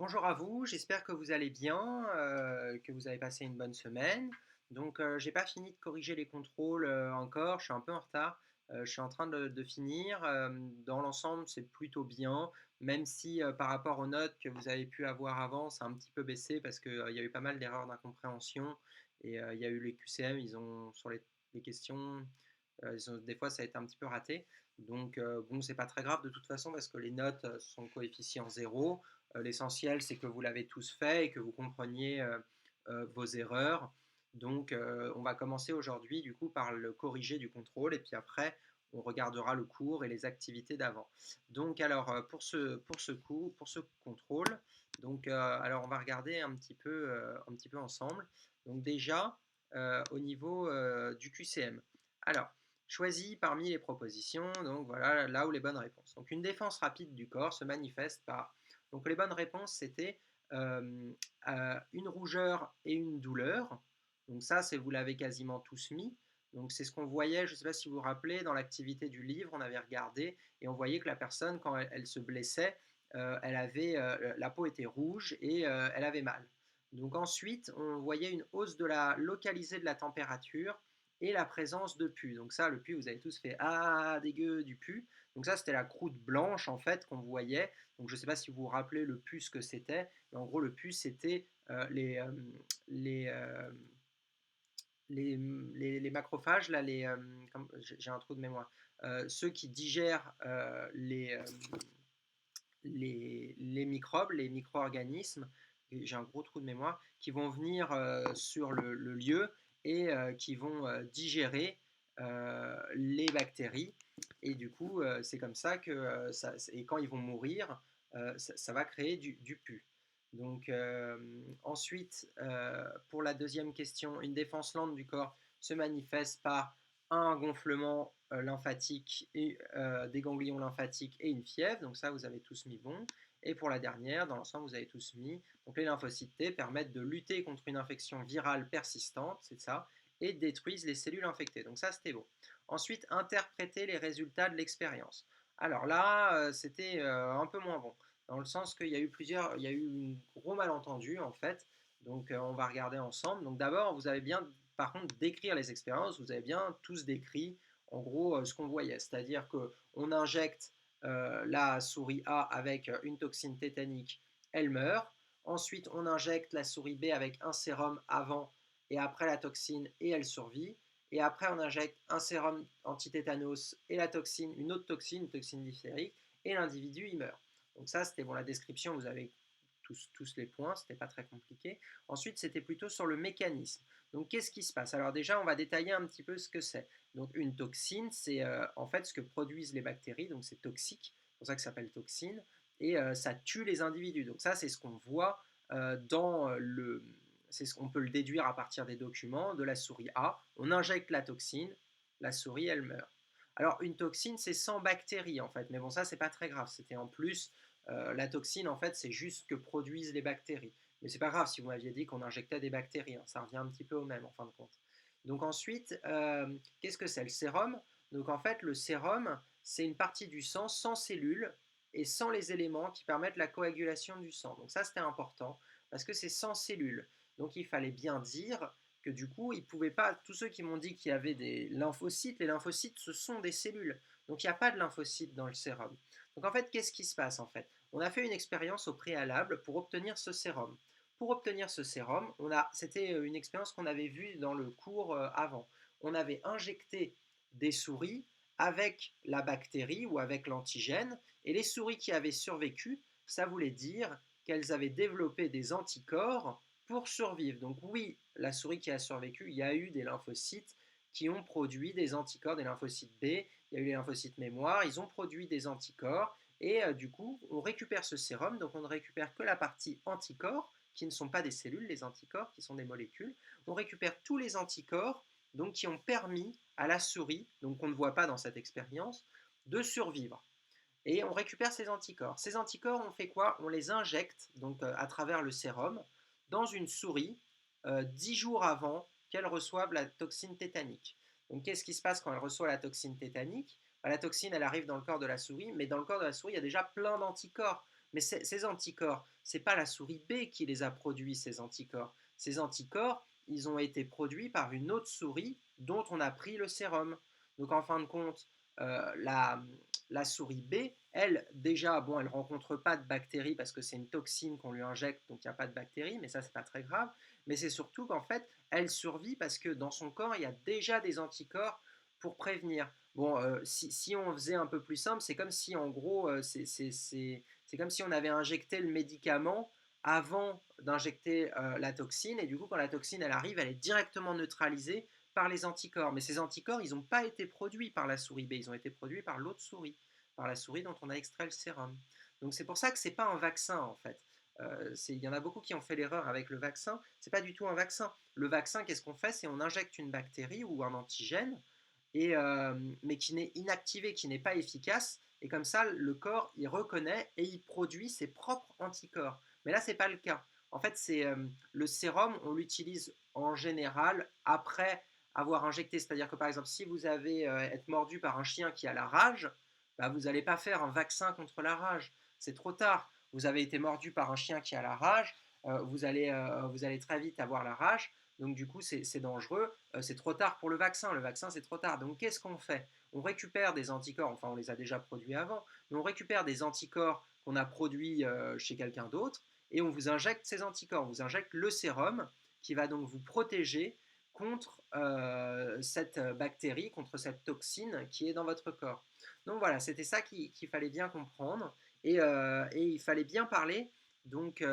Bonjour à vous, j'espère que vous allez bien, que vous avez passé une bonne semaine. Donc, j'ai pas fini de corriger les contrôles, encore, je suis un peu en retard. Je suis en train de finir, dans l'ensemble, c'est plutôt bien, même si, par rapport aux notes que vous avez pu avoir avant, ça a un petit peu baissé parce qu'il y a eu pas mal d'erreurs d'incompréhension et il y a eu les QCM, ils ont sur les questions, des fois ça a été un petit peu raté. Donc, bon, c'est pas très grave de toute façon parce que les notes, sont coefficient 0. L'essentiel, c'est que vous l'avez tous fait et que vous compreniez vos erreurs. Donc, on va commencer aujourd'hui du coup par le corriger du contrôle et puis après, on regardera le cours et les activités d'avant. Donc, alors, pour ce contrôle, donc, alors on va regarder un petit peu ensemble. Donc, déjà, au niveau du QCM. Alors, choisis parmi les propositions, donc voilà, là où les bonnes réponses. Donc, une défense rapide du corps se manifeste par donc les bonnes réponses, c'était une rougeur et une douleur. Donc ça, c'est vous l'avez quasiment tous mis. Donc c'est ce qu'on voyait, je ne sais pas si vous vous rappelez, dans l'activité du livre, on avait regardé et on voyait que la personne, quand elle se blessait, elle avait, la peau était rouge et elle avait mal. Donc ensuite, on voyait une hausse de la localisée de la température et la présence de pus. Donc ça, le pus, vous avez tous fait ah dégueu du pus. Donc ça, c'était la croûte blanche en fait qu'on voyait. Donc je ne sais pas si vous vous rappelez le pus que c'était. Mais en gros, le pus c'était les, euh, les macrophages, là, j'ai un trou de mémoire, ceux qui digèrent les microbes, les micro-organismes, j'ai un gros trou de mémoire, qui vont venir sur le lieu et qui vont digérer les bactéries. Et du coup, c'est comme ça que, et quand ils vont mourir, ça va créer du pus. Donc ensuite, pour la deuxième question, une défense lente du corps se manifeste par un gonflement lymphatique et des ganglions lymphatiques et une fièvre. Donc ça, vous avez tous mis bon. Et pour la dernière, dans l'ensemble, vous avez tous mis. Donc les lymphocytes T permettent de lutter contre une infection virale persistante, c'est ça, et détruisent les cellules infectées. Donc ça, c'était bon. Ensuite, interpréter les résultats de l'expérience. Alors là, c'était un peu moins bon, dans le sens qu'il y a eu il y a eu un gros malentendu en fait. Donc on va regarder ensemble. Donc d'abord, vous avez bien, par contre, décrire les expériences. Vous avez bien tous décrit, en gros, ce qu'on voyait, c'est-à-dire que on injecte la souris A avec une toxine tétanique, elle meurt. Ensuite, on injecte la souris B avec un sérum avant et après la toxine et elle survit. Et après, on injecte un sérum anti-tétanos et la toxine, une toxine diphthérique, et l'individu, il meurt. Donc ça, c'était bon, la description, vous avez tous les points, c'était pas très compliqué. Ensuite, c'était plutôt sur le mécanisme. Donc, qu'est-ce qui se passe? Alors déjà, on va détailler un petit peu ce que c'est. Donc, une toxine, c'est en fait ce que produisent les bactéries, donc c'est toxique, c'est pour ça que ça s'appelle toxine, et ça tue les individus. Donc ça, c'est ce qu'on voit dans le... C'est ce qu'on peut le déduire à partir des documents de la souris A. On injecte la toxine, la souris, elle meurt. Alors, une toxine, c'est sans bactéries, en fait. Mais bon, ça, c'est pas très grave. C'était en plus la toxine, en fait, c'est juste ce que produisent les bactéries. Mais c'est pas grave si vous m'aviez dit qu'on injectait des bactéries, hein, ça revient un petit peu au même en fin de compte. Donc ensuite, qu'est-ce que c'est le sérum? Donc en fait, le sérum, c'est une partie du sang sans cellules et sans les éléments qui permettent la coagulation du sang. Donc ça, c'était important parce que c'est sans cellules. Donc il fallait bien dire que du coup, ils pouvaient pas. Tous ceux qui m'ont dit qu'il y avait des lymphocytes, les lymphocytes, ce sont des cellules. Donc il n'y a pas de lymphocytes dans le sérum. Donc en fait, qu'est-ce qui se passe en fait? On a fait une expérience au préalable pour obtenir ce sérum. Pour obtenir ce sérum, c'était une expérience qu'on avait vue dans le cours avant. On avait injecté des souris avec la bactérie ou avec l'antigène, et les souris qui avaient survécu, ça voulait dire qu'elles avaient développé des anticorps pour survivre. Donc oui, la souris qui a survécu, il y a eu des lymphocytes qui ont produit des anticorps, des lymphocytes B, il y a eu les lymphocytes mémoire, ils ont produit des anticorps, et du coup, on récupère ce sérum, donc on ne récupère que la partie anticorps, qui ne sont pas des cellules, les anticorps, qui sont des molécules. On récupère tous les anticorps, donc qui ont permis à la souris, donc qu'on ne voit pas dans cette expérience, de survivre. Et on récupère ces anticorps. Ces anticorps, on fait quoi? On les injecte, donc à travers le sérum, dans une souris 10 jours avant qu'elle reçoive la toxine tétanique. Donc qu'est-ce qui se passe quand elle reçoit la toxine tétanique? La toxine, elle arrive dans le corps de la souris, mais dans le corps de la souris, il y a déjà plein d'anticorps. Mais ces anticorps, c'est pas la souris B qui les a produits, ces anticorps. Ces anticorps, ils ont été produits par une autre souris dont on a pris le sérum. Donc en fin de compte, la souris B, elle, déjà, bon, elle ne rencontre pas de bactéries parce que c'est une toxine qu'on lui injecte, donc il n'y a pas de bactéries, mais ça, c'est pas très grave. Mais c'est surtout qu'en fait, elle survit parce que dans son corps, il y a déjà des anticorps pour prévenir. Bon, si on faisait un peu plus simple, c'est comme si en gros, c'est comme si on avait injecté le médicament avant d'injecter la toxine, et du coup, quand la toxine elle arrive, elle est directement neutralisée par les anticorps. Mais ces anticorps, ils n'ont pas été produits par la souris B, ils ont été produits par l'autre souris, par la souris dont on a extrait le sérum. Donc c'est pour ça que c'est pas un vaccin en fait. Il y en a beaucoup qui ont fait l'erreur avec le vaccin. C'est pas du tout un vaccin. Le vaccin, qu'est-ce qu'on fait? C'est on injecte une bactérie ou un antigène, mais qui n'est inactivé, qui n'est pas efficace. Et comme ça, le corps, il reconnaît et il produit ses propres anticorps. Mais là, ce n'est pas le cas. En fait, le sérum, on l'utilise en général après avoir injecté. C'est-à-dire que par exemple, si vous avez être mordu par un chien qui a la rage, bah, vous n'allez pas faire un vaccin contre la rage. C'est trop tard. Vous avez été mordu par un chien qui a la rage, vous allez très vite avoir la rage. Donc du coup, c'est dangereux. C'est trop tard pour le vaccin. Le vaccin, c'est trop tard. Donc qu'est-ce qu'on fait? On récupère des anticorps, enfin on les a déjà produits avant, mais on récupère des anticorps qu'on a produits chez quelqu'un d'autre et on vous injecte ces anticorps. On vous injecte le sérum qui va donc vous protéger contre cette bactérie, contre cette toxine qui est dans votre corps. Donc voilà, c'était ça qu'il fallait bien comprendre et il fallait bien parler donc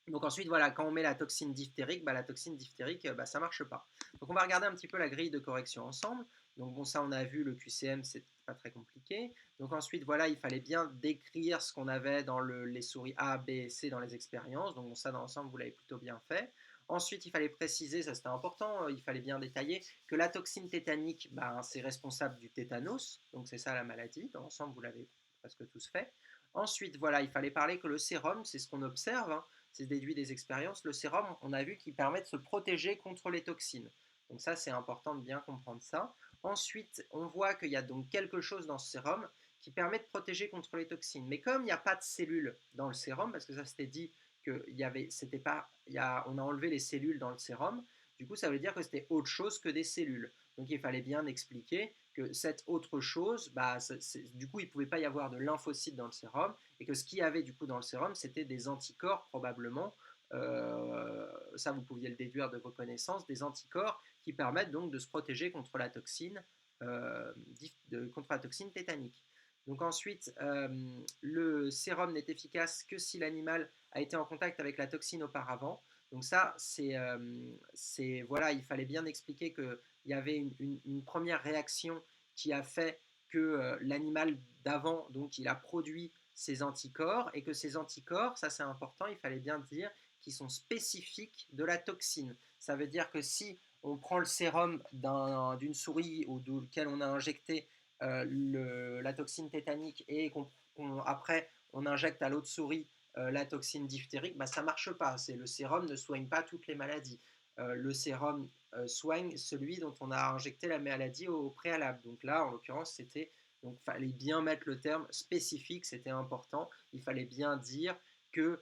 donc ensuite, voilà, quand on met la toxine diphtérique, bah, la toxine diphtérique, bah, ça ne marche pas. Donc on va regarder un petit peu la grille de correction ensemble. Donc bon, ça on a vu, le QCM, c'est pas très compliqué. Donc ensuite, voilà, il fallait bien décrire ce qu'on avait dans les souris A, B et C dans les expériences. Donc bon, ça dans l'ensemble, vous l'avez plutôt bien fait. Ensuite, il fallait préciser, ça c'était important, il fallait bien détailler que la toxine tétanique, bah, c'est responsable du tétanos. Donc c'est ça la maladie. Dans l'ensemble, vous l'avez presque tous fait. Ensuite, voilà, il fallait parler que le sérum, c'est ce qu'on observe, hein, c'est déduit des expériences, le sérum, on a vu qu'il permet de se protéger contre les toxines. Donc ça, c'est important de bien comprendre ça. Ensuite, on voit qu'il y a donc quelque chose dans ce sérum qui permet de protéger contre les toxines. Mais comme il n'y a pas de cellules dans le sérum, parce que ça c'était dit que c'était pas, on a enlevé les cellules dans le sérum, du coup ça veut dire que c'était autre chose que des cellules. Donc il fallait bien expliquer que cette autre chose, bah, du coup il ne pouvait pas y avoir de lymphocytes dans le sérum, et que ce qu'il y avait du coup dans le sérum, c'était des anticorps probablement. Ça, vous pouviez le déduire de vos connaissances, des anticorps qui permettent donc de se protéger contre la toxine, contre la toxine tétanique. Donc ensuite, le sérum n'est efficace que si l'animal a été en contact avec la toxine auparavant. Donc ça, voilà, il fallait bien expliquer qu'il y avait une première réaction qui a fait que l'animal d'avant, donc il a produit ces anticorps, et que ces anticorps, ça c'est important, il fallait bien dire, qui sont spécifiques de la toxine. Ça veut dire que si on prend le sérum d'une souris ou duquel on a injecté la toxine tétanique et après on injecte à l'autre souris la toxine diphtérique, bah, ça ne marche pas. Le sérum ne soigne pas toutes les maladies. Le sérum soigne celui dont on a injecté la maladie au préalable. Donc là, en l'occurrence, c'était donc, il fallait bien mettre le terme spécifique, c'était important. Il fallait bien dire que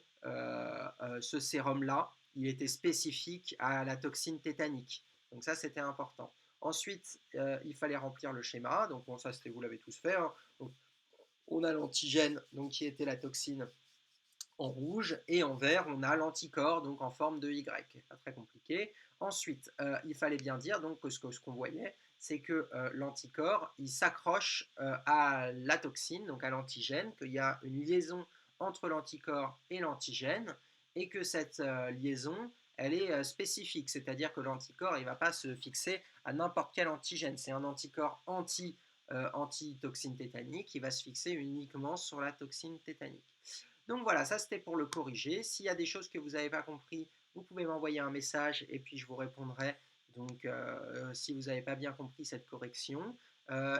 ce sérum-là, il était spécifique à la toxine tétanique. Donc ça, c'était important. Ensuite, il fallait remplir le schéma. Donc bon, ça, vous l'avez tous fait, hein. Donc, on a l'antigène, donc qui était la toxine en rouge, et en vert, on a l'anticorps, donc en forme de Y. Pas très compliqué. Ensuite, il fallait bien dire donc, que ce qu'on voyait, c'est que l'anticorps, il s'accroche à la toxine, donc à l'antigène, qu'il y a une liaison entre l'anticorps et l'antigène, et que cette liaison, elle est spécifique, c'est-à-dire que l'anticorps, il ne va pas se fixer à n'importe quel antigène. C'est un anticorps anti-toxine tétanique qui va se fixer uniquement sur la toxine tétanique. Donc voilà, ça c'était pour le corriger. S'il y a des choses que vous n'avez pas compris, vous pouvez m'envoyer un message et puis je vous répondrai. Donc si vous n'avez pas bien compris cette correction,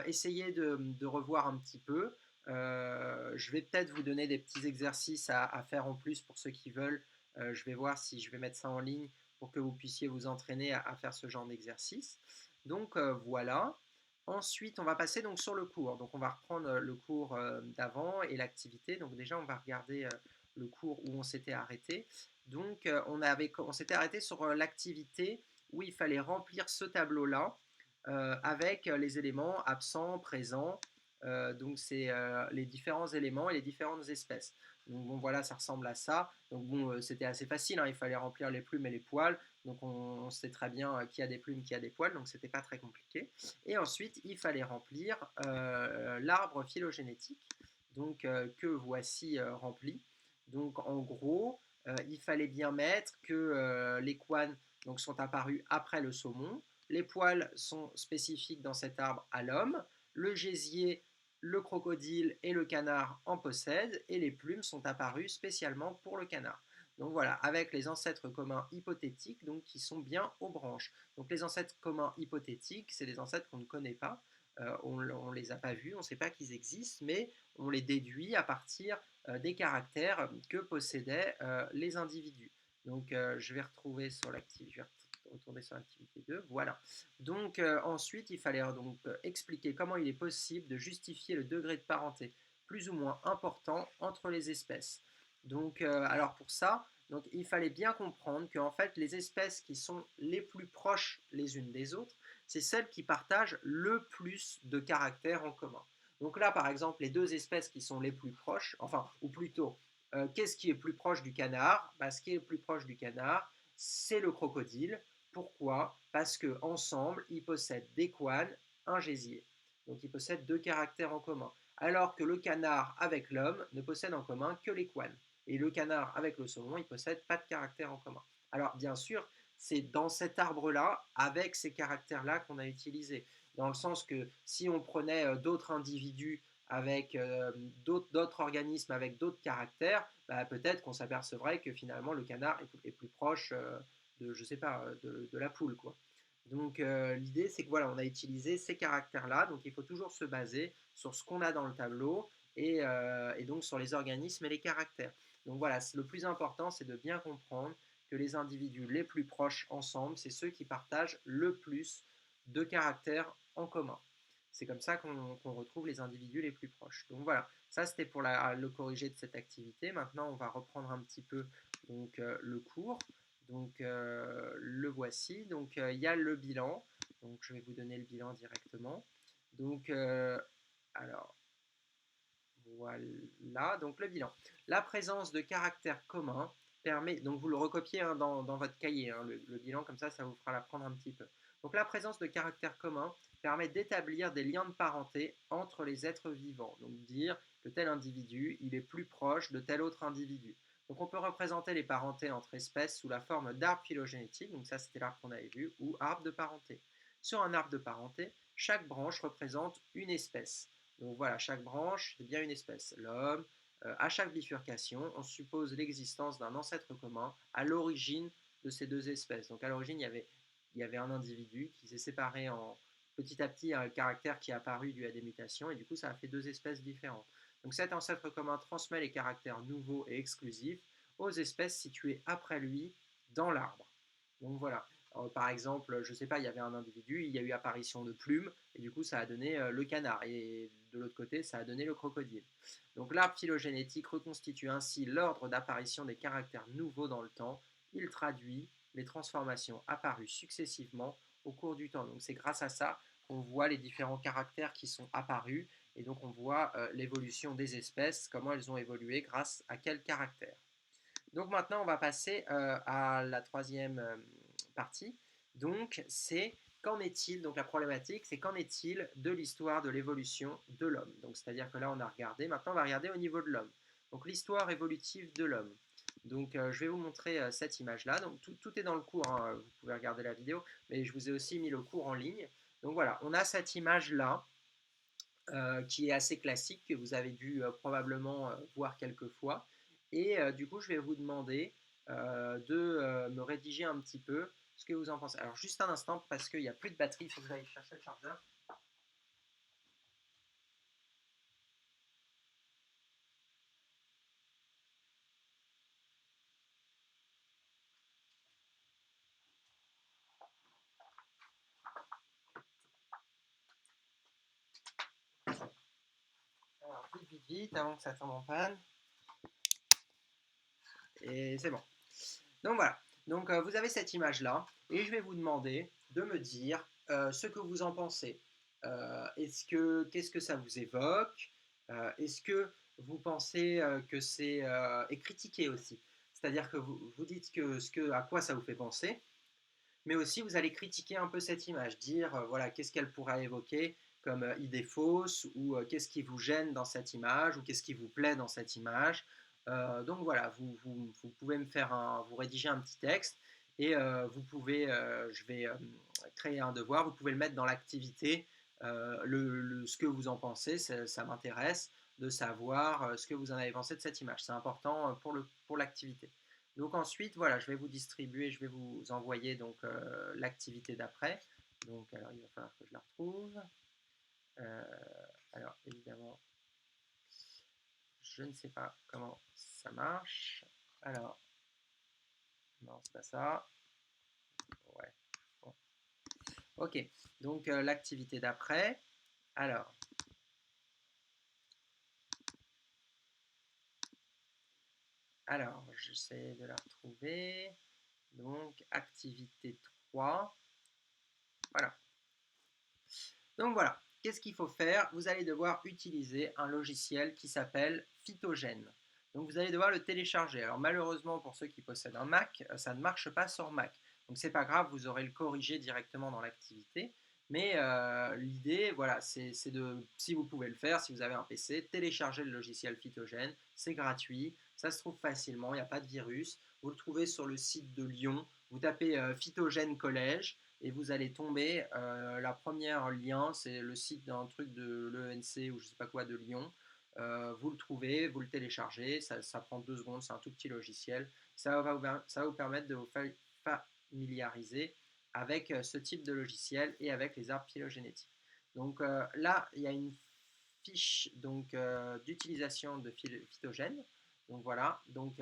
essayez de revoir un petit peu. Je vais peut-être vous donner des petits exercices à faire en plus pour ceux qui veulent. Je vais voir si je vais mettre ça en ligne pour que vous puissiez vous entraîner à faire ce genre d'exercice. Donc voilà. Ensuite, on va passer donc sur le cours. Donc, on va reprendre le cours d'avant et l'activité. Donc, déjà, on va regarder le cours où on s'était arrêté. Donc, on s'était arrêté sur l'activité où il fallait remplir ce tableau-là avec les éléments absents, présents. Donc, c'est les différents éléments et les différentes espèces. Donc, bon, voilà, ça ressemble à ça. Donc, bon, c'était assez facile, hein. Il fallait remplir les plumes et les poils. Donc, on sait très bien qui a des plumes, qui a des poils. Donc, c'était pas très compliqué. Et ensuite, il fallait remplir l'arbre phylogénétique, donc que voici rempli. Donc en gros, il fallait bien mettre que les couennes donc, sont apparus après le saumon, les poils sont spécifiques dans cet arbre à l'homme, le gésier, le crocodile et le canard en possèdent, et les plumes sont apparues spécialement pour le canard. Donc voilà, avec les ancêtres communs hypothétiques donc, qui sont bien aux branches. Donc les ancêtres communs hypothétiques, c'est des ancêtres qu'on ne connaît pas, on ne les a pas vus, on ne sait pas qu'ils existent, mais on les déduit à partir des caractères que possédaient les individus. Donc je vais retrouver sur l'activité, je vais retourner sur l'activité 2, voilà. Donc ensuite, il fallait donc expliquer comment il est possible de justifier le degré de parenté plus ou moins important entre les espèces. Donc alors pour ça, donc, il fallait bien comprendre que en fait, les espèces qui sont les plus proches les unes des autres, c'est celles qui partagent le plus de caractères en commun. Donc là, par exemple, les deux espèces qui sont les plus proches, enfin, ou plutôt, qu'est-ce qui est plus proche du canard? Ce qui est plus proche du canard, c'est le crocodile. Pourquoi? Parce qu'ensemble, ils possèdent des couennes, un gésier. Donc, ils possèdent deux caractères en commun. Alors que le canard avec l'homme ne possède en commun que les couennes. Et le canard avec le saumon, il ne possède pas de caractère en commun. Alors bien sûr, c'est dans cet arbre-là, avec ces caractères-là qu'on a utilisé. Dans le sens que si on prenait d'autres individus avec d'autres organismes avec d'autres caractères, peut-être qu'on s'apercevrait que finalement le canard est plus proche de, je sais pas, de la poule, quoi. Donc l'idée c'est que voilà, on a utilisé ces caractères-là, donc il faut toujours se baser sur ce qu'on a dans le tableau et donc sur les organismes et les caractères. Donc voilà, le plus important, c'est de bien comprendre que les individus les plus proches ensemble, c'est ceux qui partagent le plus de caractères en commun. C'est comme ça qu'on retrouve les individus les plus proches. Donc voilà, ça c'était pour le corriger de cette activité. Maintenant, on va reprendre un petit peu donc, le cours. Donc le voici. Donc il y a le bilan. Donc je vais vous donner le bilan directement. Donc alors voilà, donc le bilan. La présence de caractères communs permet, donc vous le recopiez hein, dans votre cahier, hein, le bilan, comme ça vous fera l'apprendre un petit peu. Donc la présence de caractères communs permet d'établir des liens de parenté entre les êtres vivants. Donc dire que tel individu, il est plus proche de tel autre individu. Donc on peut représenter les parentés entre espèces sous la forme d'arbres phylogénétiques, donc ça c'était l'arbre qu'on avait vu, ou arbre de parenté. Sur un arbre de parenté, chaque branche représente une espèce. Donc voilà, chaque branche, c'est bien une espèce. L'homme, à chaque bifurcation, on suppose l'existence d'un ancêtre commun à l'origine de ces deux espèces. Donc à l'origine, il y avait un individu qui s'est séparé en petit à petit un caractère qui est apparu dû à des mutations, et du coup ça a fait deux espèces différentes. Donc cet ancêtre commun transmet les caractères nouveaux et exclusifs aux espèces situées après lui dans l'arbre. Donc voilà. Par exemple, je ne sais pas, il y avait un individu, il y a eu apparition de plumes, et du coup ça a donné le canard, et de l'autre côté ça a donné le crocodile. Donc l'arbre phylogénétique reconstitue ainsi l'ordre d'apparition des caractères nouveaux dans le temps. Il traduit les transformations apparues successivement au cours du temps. Donc c'est grâce à ça qu'on voit les différents caractères qui sont apparus, et donc on voit l'évolution des espèces, comment elles ont évolué grâce à quels caractères. Donc maintenant, on va passer à la troisième partie. Donc, c'est qu'en est-il, donc la problématique, c'est qu'en est-il de l'histoire de l'évolution de l'homme. Donc, c'est-à-dire que là, on a regardé, maintenant, on va regarder au niveau de l'homme. Donc, l'histoire évolutive de l'homme. Donc, je vais vous montrer cette image-là. Donc, tout est dans le cours, hein. Vous pouvez regarder la vidéo, mais je vous ai aussi mis le cours en ligne. Donc, voilà, on a cette image-là. Qui est assez classique, que vous avez dû probablement voir quelques fois. Et du coup, je vais vous demander de me rédiger un petit peu ce que vous en pensez. Alors, juste un instant, parce qu'il n'y a plus de batterie, il faut que j'aille chercher le chargeur. vite avant que ça tombe en panne. Et c'est bon. Donc voilà. Donc vous avez cette image-là. Et je vais vous demander de me dire ce que vous en pensez. Qu'est-ce que ça vous évoque? Est-ce que vous pensez que c'est... et critiquer aussi. C'est-à-dire que vous dites à quoi ça vous fait penser, mais aussi vous allez critiquer un peu cette image, dire voilà, qu'est-ce qu'elle pourrait évoquer comme idée fausse, ou qu'est-ce qui vous gêne dans cette image, ou qu'est-ce qui vous plaît dans cette image. Donc voilà, vous pouvez vous rédiger un petit texte, et vous pouvez, je vais créer un devoir, vous pouvez le mettre dans l'activité, ce que vous en pensez, ça m'intéresse de savoir ce que vous en avez pensé de cette image. C'est important pour l'activité. Donc ensuite, voilà, je vais vous distribuer, je vais vous envoyer donc l'activité d'après. Donc alors il va falloir que je la retrouve. Euh, alors évidemment, je ne sais pas comment ça marche. Alors, non, c'est pas ça. Ouais. Bon. Ok, donc l'activité d'après. Alors, j'essaie de la retrouver. Donc, activité 3. Voilà. Donc voilà, qu'est-ce qu'il faut faire? Vous allez devoir utiliser un logiciel qui s'appelle Phytogène. Donc vous allez devoir le télécharger. Alors malheureusement pour ceux qui possèdent un Mac, ça ne marche pas sur Mac. Donc c'est pas grave, vous aurez le corrigé directement dans l'activité. Mais l'idée, voilà, c'est si vous pouvez le faire, si vous avez un PC, télécharger le logiciel Phytogène. C'est gratuit, ça se trouve facilement, il n'y a pas de virus. Vous le trouvez sur le site de Lyon. Vous tapez Phytogène Collège et vous allez tomber. La première lien, c'est le site d'un truc de l'ENC ou je sais pas quoi de Lyon. Vous le trouvez, vous le téléchargez, ça prend 2 secondes, c'est un tout petit logiciel. Ça va vous permettre de vous familiariser avec ce type de logiciel et avec les arbres phylogénétiques. Donc là, il y a une fiche d'utilisation de phytogènes. Donc voilà, donc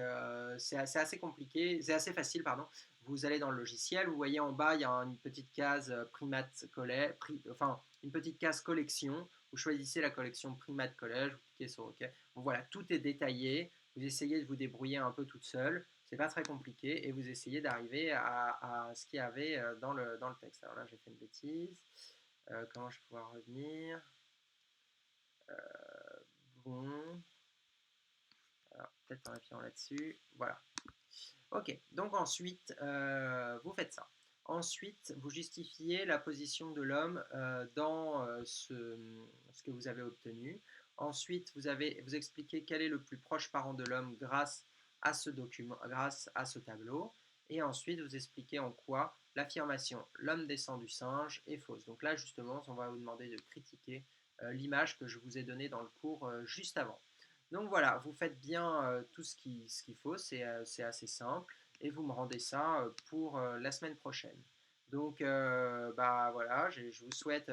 c'est assez compliqué, c'est assez facile, pardon. Vous allez dans le logiciel, vous voyez en bas, il y a une petite case primate collège, enfin une petite case collection. Vous choisissez la collection primate collège, vous cliquez sur OK. Bon, voilà, tout est détaillé. Vous essayez de vous débrouiller un peu toute seule. C'est pas très compliqué et vous essayez d'arriver à ce qu'il y avait dans le texte. Alors là, j'ai fait une bêtise. Comment je vais pouvoir revenir? Bon. Alors, peut-être en appuyant là-dessus. Voilà. Ok, donc ensuite, vous faites ça. Ensuite, vous justifiez la position de l'homme dans ce que vous avez obtenu. Ensuite, vous expliquez quel est le plus proche parent de l'homme grâce à ce document, grâce à ce tableau. Et ensuite, vous expliquez en quoi l'affirmation l'homme descend du singe est fausse. Donc là, justement, on va vous demander de critiquer l'image que je vous ai donnée dans le cours juste avant. Donc voilà, vous faites bien tout ce qu'il faut, c'est assez simple, et vous me rendez ça pour la semaine prochaine. Donc bah voilà, je vous souhaite